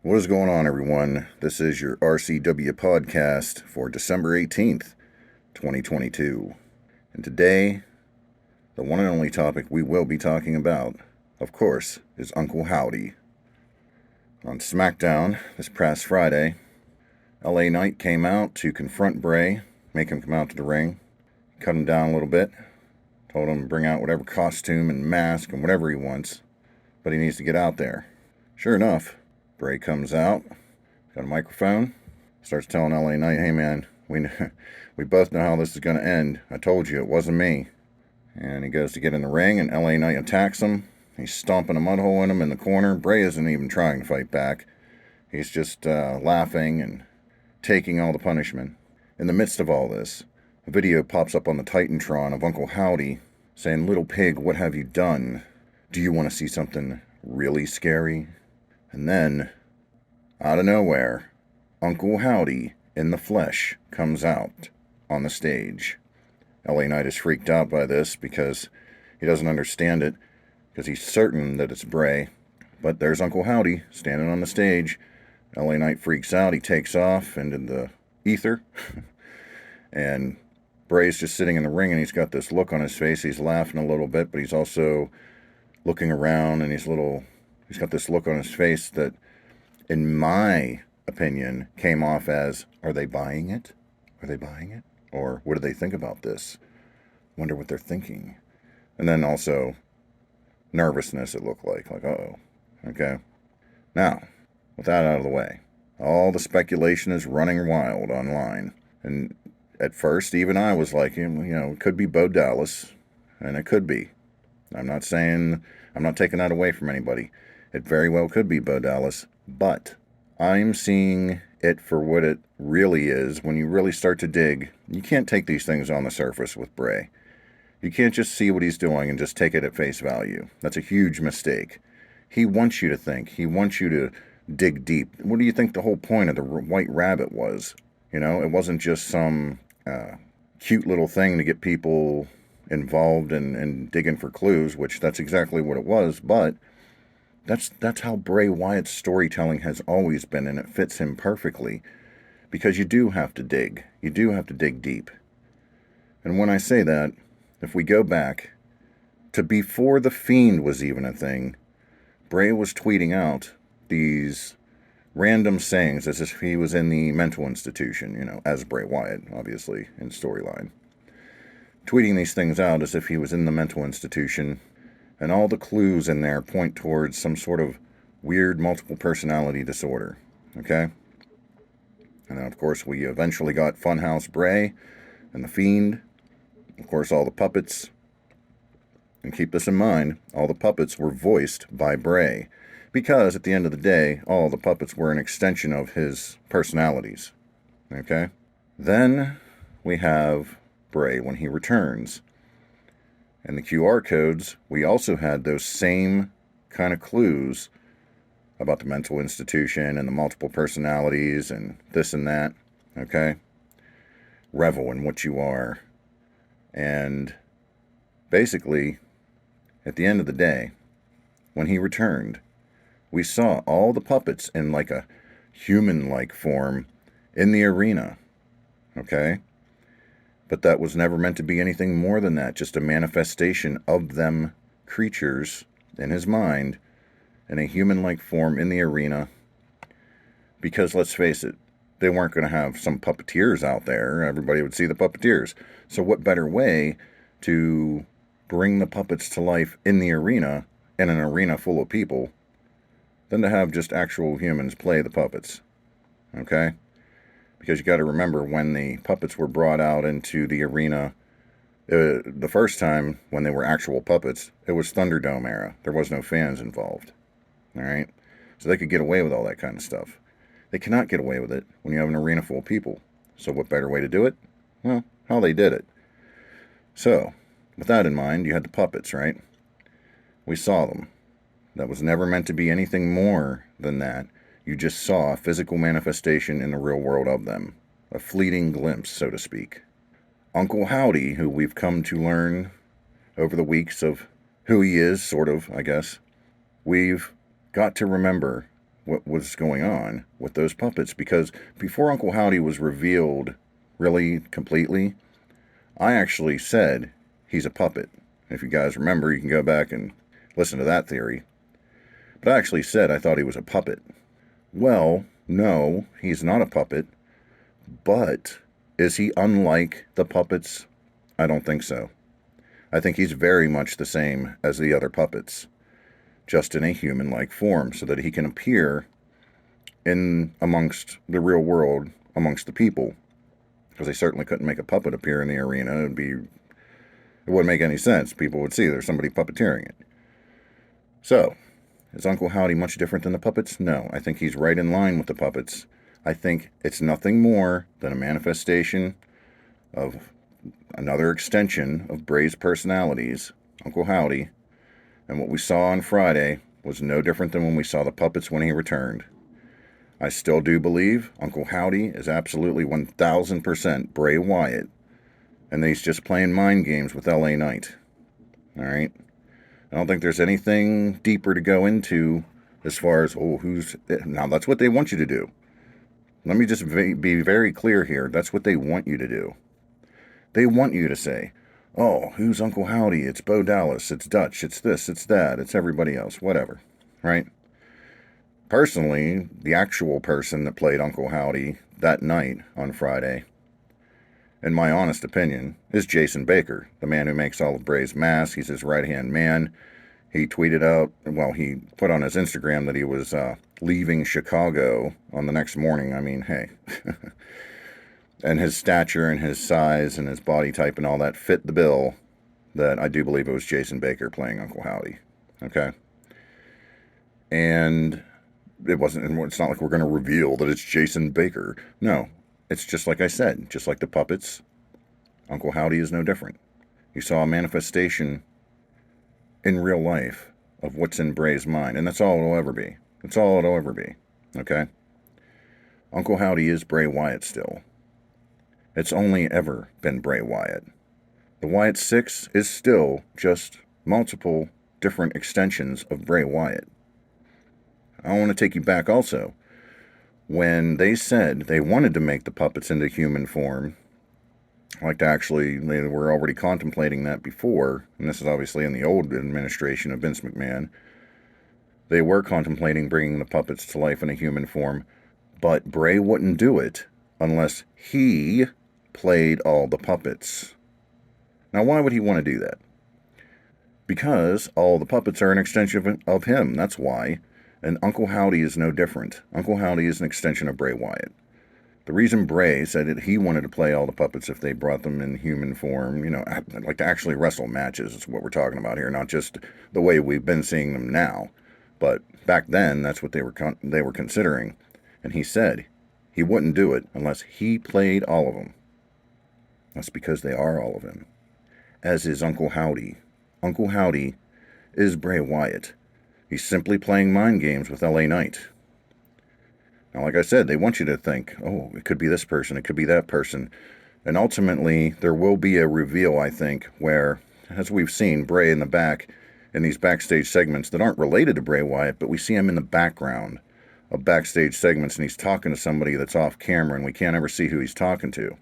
What is going on, everyone? This is your RCW podcast for December 18th, 2022. And today, the one and only topic we will be talking about, of course, is Uncle Howdy. On Smackdown this past Friday, LA Knight came out to confront Bray, make him come out to the ring, cut him down a little bit, told him to bring out whatever costume and mask and whatever he wants, but he needs to get out there. Sure enough, Bray comes out, got a microphone, starts telling LA Knight, hey man, we both know how this is going to end. I told you, it wasn't me. And he goes to get in the ring, and LA Knight attacks him. He's stomping a mud hole in him in the corner. Bray isn't even trying to fight back. He's just laughing and taking all the punishment. In the midst of all this, a video pops up on the Titantron of Uncle Howdy saying, "Little pig, what have you done? Do you want to see something really scary?" And then, out of nowhere, Uncle Howdy in the flesh comes out on the stage. LA Knight is freaked out by this because he doesn't understand it, because he's certain that it's Bray. But there's Uncle Howdy standing on the stage. LA Knight freaks out. He takes off into the ether. And Bray's just sitting in the ring, and he's got this look on his face. He's laughing a little bit, but he's also looking around, and he's got this look on his face that, in my opinion, came off as, are they buying it? Are they buying it? Or what do they think about this? Wonder what they're thinking. And then also nervousness, it looked like uh-oh. Okay. Now, with that out of the way, all the speculation is running wild online. And at first, even I was like, it could be Bo Dallas, and it could be. I'm not taking that away from anybody. It very well could be Bo Dallas, but I'm seeing it for what it really is. When you really start to dig, you can't take these things on the surface with Bray. You can't just see what he's doing and just take it at face value. That's a huge mistake. He wants you to think. He wants you to dig deep. What do you think the whole point of the White Rabbit was? It wasn't just some cute little thing to get people involved and digging for clues, which that's exactly what it was, but that's how Bray Wyatt's storytelling has always been, and it fits him perfectly, because you do have to dig. You do have to dig deep. And when I say that, if we go back to before The Fiend was even a thing, Bray was tweeting out these random sayings as if he was in the mental institution, as Bray Wyatt, obviously, in storyline. Tweeting these things out as if he was in the mental institution, and all the clues in there point towards some sort of weird multiple personality disorder, okay? And then, of course, we eventually got Funhouse Bray and The Fiend. Of course, all the puppets. And keep this in mind, all the puppets were voiced by Bray, because at the end of the day, all the puppets were an extension of his personalities, okay? Then we have Bray when he returns. And the QR codes, we also had those same kind of clues about the mental institution and the multiple personalities and this and that, okay? Revel in what you are. And basically, at the end of the day, when he returned, we saw all the puppets in like a human-like form in the arena, okay? But that was never meant to be anything more than that, just a manifestation of them creatures in his mind in a human-like form in the arena. Because let's face it, they weren't going to have some puppeteers out there. Everybody would see the puppeteers. So what better way to bring the puppets to life in the arena, in an arena full of people, than to have just actual humans play the puppets, okay? Because you got to remember, when the puppets were brought out into the arena, the first time when they were actual puppets, it was Thunderdome era. There was no fans involved, all right? So they could get away with all that kind of stuff. They cannot get away with it when you have an arena full of people. So what better way to do it? Well, how they did it. So, with that in mind, you had the puppets, right? We saw them. That was never meant to be anything more than that. You just saw a physical manifestation in the real world of them. A fleeting glimpse, so to speak. Uncle Howdy, who we've come to learn over the weeks of who he is, sort of, I guess, we've got to remember what was going on with those puppets, because before Uncle Howdy was revealed really completely, I actually said he's a puppet. If you guys remember, you can go back and listen to that theory. But I actually said I thought he was a puppet. Well, no, he's not a puppet. But is he unlike the puppets? I don't think so. I think he's very much the same as the other puppets, just in a human-like form, so that he can appear in amongst the real world, amongst the people. Because they certainly couldn't make a puppet appear in the arena. It wouldn't make any sense. People would see there's somebody puppeteering it. So, is Uncle Howdy much different than the puppets? No, I think he's right in line with the puppets. I think it's nothing more than a manifestation of another extension of Bray's personalities, Uncle Howdy, and what we saw on Friday was no different than when we saw the puppets when he returned. I still do believe Uncle Howdy is absolutely 1,000% Bray Wyatt, and that he's just playing mind games with LA Knight. Alright? I don't think there's anything deeper to go into as far as, now that's what they want you to do. Let me just be very clear here. That's what they want you to do. They want you to say, oh, who's Uncle Howdy? It's Bo Dallas, it's Dutch, it's this, it's that, it's everybody else, whatever, right? Personally, the actual person that played Uncle Howdy that night on Friday, in my honest opinion, is Jason Baker, the man who makes all of Bray's masks. He's his right-hand man. He tweeted out, he put on his Instagram that he was leaving Chicago on the next morning. I mean, hey. And his stature and his size and his body type and all that fit the bill that I do believe it was Jason Baker playing Uncle Howdy. Okay? And it's not like we're going to reveal that it's Jason Baker. No, it's just like I said, just like the puppets, Uncle Howdy is no different. You saw a manifestation in real life of what's in Bray's mind, and that's all it'll ever be. That's all it'll ever be. Okay? Uncle Howdy is Bray Wyatt still. It's only ever been Bray Wyatt. The Wyatt 6 is still just multiple different extensions of Bray Wyatt. I want to take you back also. When they said they wanted to make the puppets into human form, they were already contemplating that before, and this is obviously in the old administration of Vince McMahon. They were contemplating bringing the puppets to life in a human form, but Bray wouldn't do it unless he played all the puppets. Now, why would he want to do that? Because all the puppets are an extension of him, that's why. And Uncle Howdy is no different. Uncle Howdy is an extension of Bray Wyatt. The reason Bray said that he wanted to play all the puppets if they brought them in human form, like to actually wrestle matches is what we're talking about here, not just the way we've been seeing them now. But back then, that's what they were considering. And he said he wouldn't do it unless he played all of them. That's because they are all of him. As is Uncle Howdy. Uncle Howdy is Bray Wyatt. He's simply playing mind games with LA Knight. Now, like I said, they want you to think, oh, it could be this person, it could be that person. And ultimately, there will be a reveal, I think, where, as we've seen, Bray in the back, in these backstage segments that aren't related to Bray Wyatt, but we see him in the background of backstage segments, and he's talking to somebody that's off camera, and we can't ever see who he's talking to.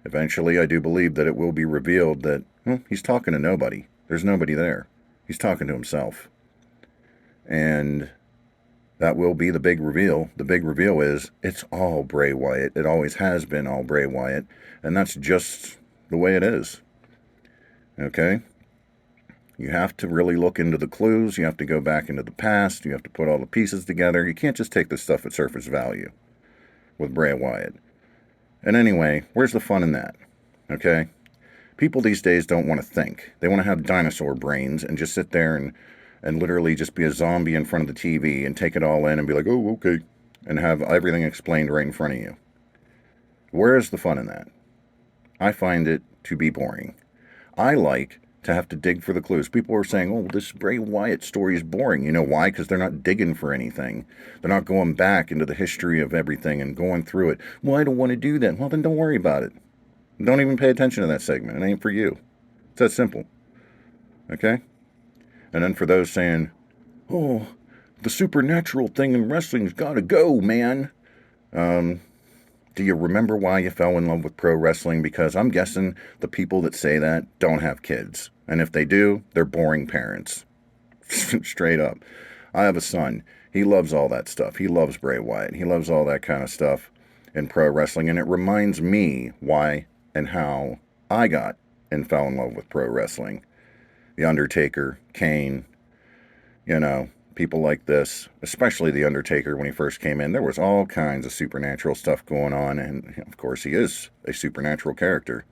Eventually, I do believe that it will be revealed that, he's talking to nobody. There's nobody there. He's talking to himself. And that will be the big reveal. The big reveal is it's all Bray Wyatt. It always has been all Bray Wyatt. And that's just the way it is. Okay? You have to really look into the clues. You have to go back into the past. You have to put all the pieces together. You can't just take this stuff at surface value with Bray Wyatt. And anyway, where's the fun in that? Okay? People these days don't want to think. They want to have dinosaur brains and just sit there and literally just be a zombie in front of the TV and take it all in and be like, oh, okay, and have everything explained right in front of you. Where is the fun in that? I find it to be boring. I like to have to dig for the clues. People are saying, oh, this Bray Wyatt story is boring. You know why? Because they're not digging for anything. They're not going back into the history of everything and going through it. Well, I don't want to do that. Well, then don't worry about it. Don't even pay attention to that segment. It ain't for you. It's that simple. Okay? And then for those saying, oh, the supernatural thing in wrestling's gotta go, man. Do you remember why you fell in love with pro wrestling? Because I'm guessing the people that say that don't have kids. And if they do, they're boring parents. Straight up. I have a son. He loves all that stuff. He loves Bray Wyatt. He loves all that kind of stuff in pro wrestling. And it reminds me why and how I got and fell in love with pro wrestling. The Undertaker, Kane, people like this, especially The Undertaker when he first came in. There was all kinds of supernatural stuff going on. And, of course, he is a supernatural character.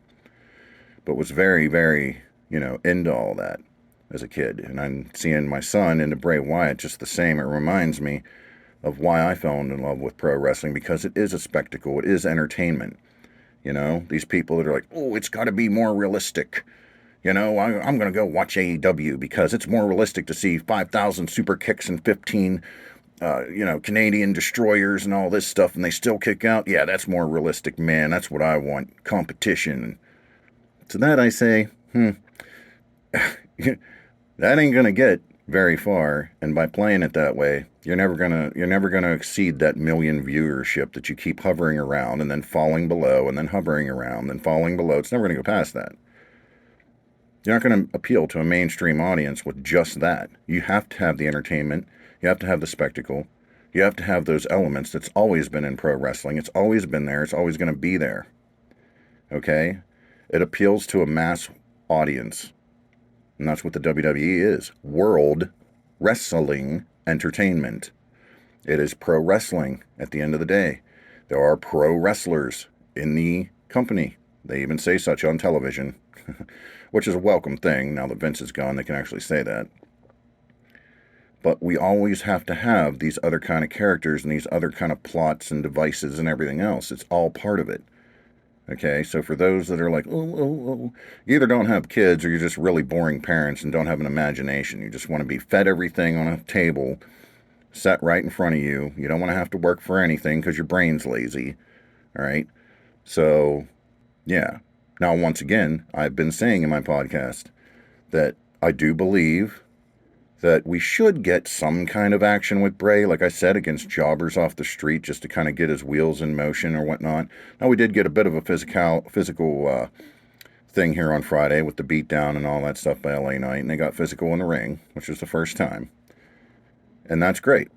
But was very, very, into all that as a kid. And I'm seeing my son into Bray Wyatt just the same. It reminds me of why I fell in love with pro wrestling, because it is a spectacle. It is entertainment. These people that are like, oh, it's got to be more realistic. I'm going to go watch AEW because it's more realistic to see 5,000 super kicks and 15, Canadian destroyers and all this stuff, and they still kick out. Yeah, that's more realistic, man. That's what I want. Competition. To that I say, that ain't going to get very far. And by playing it that way, you're never gonna exceed that million viewership that you keep hovering around and then falling below and then hovering around and falling below. It's never going to go past that. You're not going to appeal to a mainstream audience with just that. You have to have the entertainment. You have to have the spectacle. You have to have those elements that's always been in pro wrestling. It's always been there. It's always going to be there. Okay? It appeals to a mass audience. And that's what the WWE is. World Wrestling Entertainment. It is pro wrestling at the end of the day. There are pro wrestlers in the company. They even say such on television, which is a welcome thing. Now that Vince is gone, they can actually say that. But we always have to have these other kind of characters and these other kind of plots and devices and everything else. It's all part of it. Okay, so for those that are like, you either don't have kids or you're just really boring parents and don't have an imagination. You just want to be fed everything on a table, set right in front of you. You don't want to have to work for anything because your brain's lazy. All right, so yeah. Now, once again, I've been saying in my podcast that I do believe that we should get some kind of action with Bray, like I said, against jobbers off the street, just to kind of get his wheels in motion or whatnot. Now, we did get a bit of a physical thing here on Friday with the beatdown and all that stuff by LA Knight, and they got physical in the ring, which was the first time. And that's great.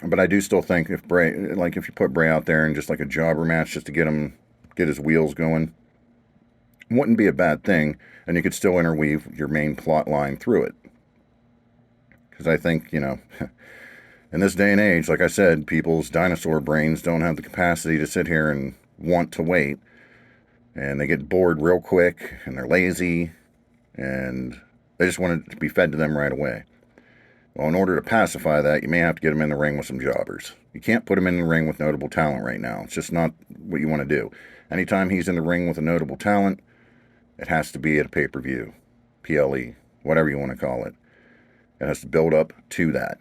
But I do still think if you put Bray out there in just like a jobber match just to get his wheels going, wouldn't be a bad thing, and you could still interweave your main plot line through it. Because I think, in this day and age, like I said, people's dinosaur brains don't have the capacity to sit here and want to wait. And they get bored real quick, and they're lazy, and they just want it to be fed to them right away. Well, in order to pacify that, you may have to get them in the ring with some jobbers. You can't put them in the ring with notable talent right now. It's just not what you want to do. Anytime he's in the ring with a notable talent, it has to be at a pay-per-view, PLE, whatever you want to call it. It has to build up to that,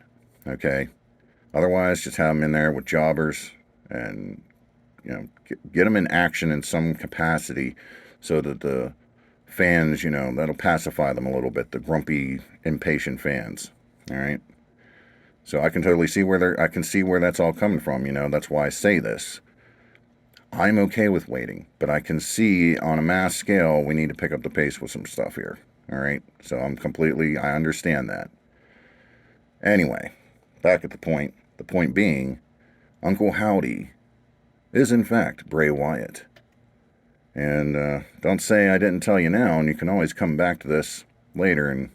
okay? Otherwise, just have them in there with jobbers and, get them in action in some capacity so that the fans, that'll pacify them a little bit, the grumpy, impatient fans, all right? So I can totally see I can see where that's all coming from, That's why I say this. I'm okay with waiting, but I can see on a mass scale we need to pick up the pace with some stuff here, all right? So I understand that. Anyway, back at the point. The point being, Uncle Howdy is in fact Bray Wyatt. And don't say I didn't tell you now, and you can always come back to this later and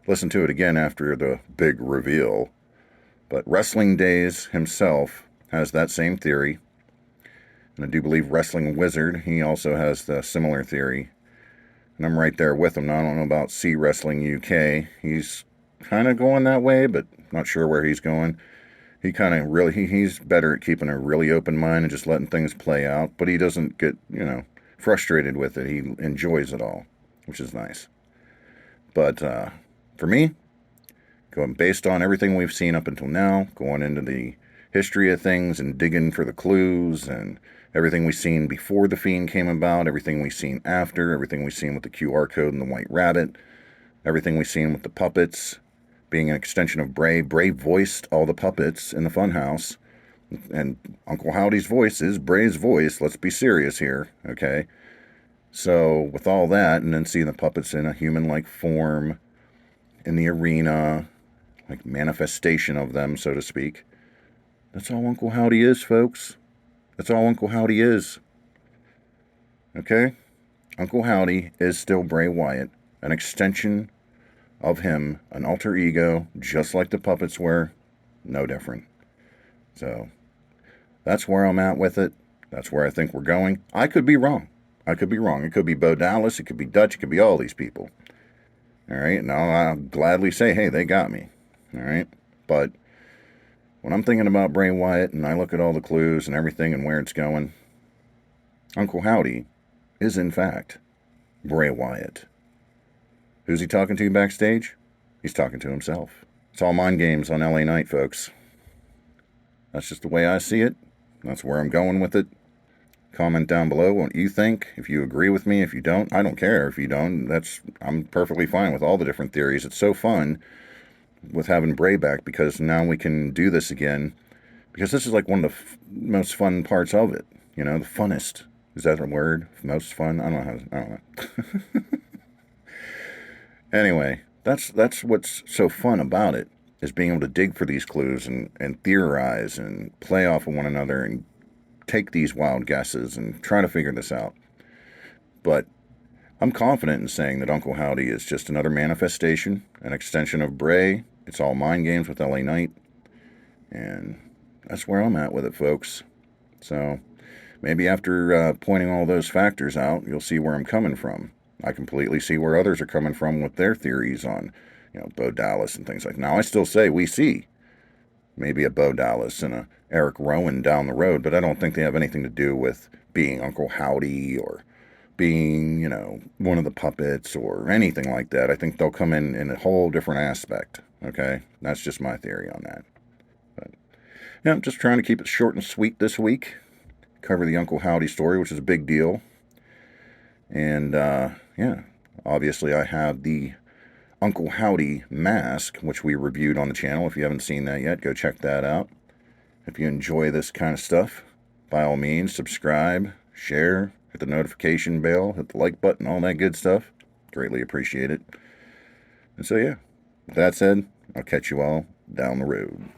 listen to it again after the big reveal. But Wrestling Days himself has that same theory. And I do believe Wrestling Wizard, he also has the similar theory. And I'm right there with him. Now, I don't know about C Wrestling UK. He's kind of going that way, but not sure where he's going. He kind of he's better at keeping a really open mind and just letting things play out, but he doesn't get, frustrated with it. He enjoys it all, which is nice. But for me, going based on everything we've seen up until now, going into the history of things and digging for the clues and everything we've seen before The Fiend came about, everything we've seen after, everything we've seen with the QR code and the White Rabbit, everything we've seen with the puppets, being an extension of Bray. Bray voiced all the puppets in the Funhouse, and Uncle Howdy's voice is Bray's voice. Let's be serious here, okay? So with all that, and then seeing the puppets in a human-like form in the arena, like manifestation of them, so to speak, that's all Uncle Howdy is, folks. That's all Uncle Howdy is. Okay? Uncle Howdy is still Bray Wyatt, an extension of him, an alter ego, just like the puppets were, no different. So, that's where I'm at with it. That's where I think we're going. I could be wrong. It could be Bo Dallas, it could be Dutch, it could be all these people. Alright, now I'll gladly say, hey, they got me. Alright? But when I'm thinking about Bray Wyatt and I look at all the clues and everything and where it's going, Uncle Howdy is in fact Bray Wyatt. Who's he talking to backstage? He's talking to himself. It's all mind games on LA Knight, folks. That's just the way I see it. That's where I'm going with it. Comment down below what you think. If you agree with me, if you don't, I don't care if you don't. I'm perfectly fine with all the different theories. It's so fun with having Bray back because now we can do this again. Because this is like one of the most fun parts of it. You know, the funnest. Is that a word? Most fun? I don't know. Anyway, that's what's so fun about it, is being able to dig for these clues and theorize and play off of one another and take these wild guesses and try to figure this out. But I'm confident in saying that Uncle Howdy is just another manifestation, an extension of Bray. It's all mind games with LA Knight. And that's where I'm at with it, folks. So maybe after pointing all those factors out, you'll see where I'm coming from. I completely see where others are coming from with their theories on, Bo Dallas and things like that. Now, I still say we see maybe a Bo Dallas and a Eric Rowan down the road, but I don't think they have anything to do with being Uncle Howdy or being, one of the puppets or anything like that. I think they'll come in a whole different aspect, okay? That's just my theory on that. But, I'm just trying to keep it short and sweet this week. Cover the Uncle Howdy story, which is a big deal. And, obviously I have the Uncle Howdy mask, which we reviewed on the channel. If you haven't seen that yet, go check that out. If you enjoy this kind of stuff, by all means, subscribe, share, hit the notification bell, hit the like button, all that good stuff. Greatly appreciate it. And so, with that said, I'll catch you all down the road.